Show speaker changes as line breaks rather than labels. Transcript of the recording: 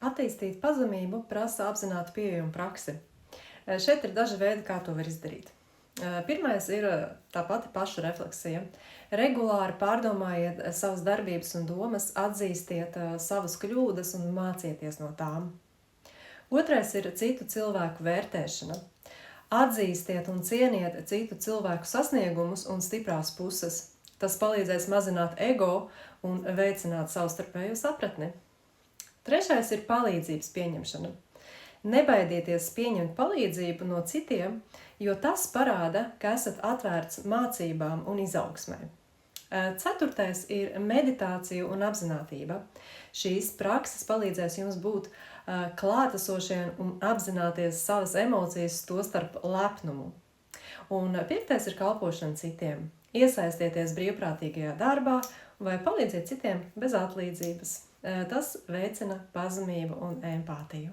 Attīstīt pazemību prasa apzinātu pieeju un praksi. Šeit ir daži veidi, kā to var izdarīt. Pirmais ir tā pati paša refleksija. Regulāri pārdomājiet savas darbības un domas, atzīstiet savas kļūdas un mācieties no tām. Otrais ir citu cilvēku vērtēšana. Atzīstiet un cieniet citu cilvēku sasniegumus un stiprās puses. Tas palīdzēs mazināt ego un veicināt savstarpējo sapratni. Trešais ir palīdzības pieņemšana. Nebaidieties pieņemt palīdzību no citiem, jo tas parāda, ka esat atvērts mācībām un izaugsmai. Ceturtais ir meditācija un apzinātība. Šīs prakses palīdzēs jums būt klātesošiem un apzināties savas emocijas, tostarp lepnumu. Un piektais ir kalpošana citiem. Iesaistieties brīvprātīgajā darbā vai palīdziet citiem bez atlīdzības. Tas veicina pazemību un empātiju.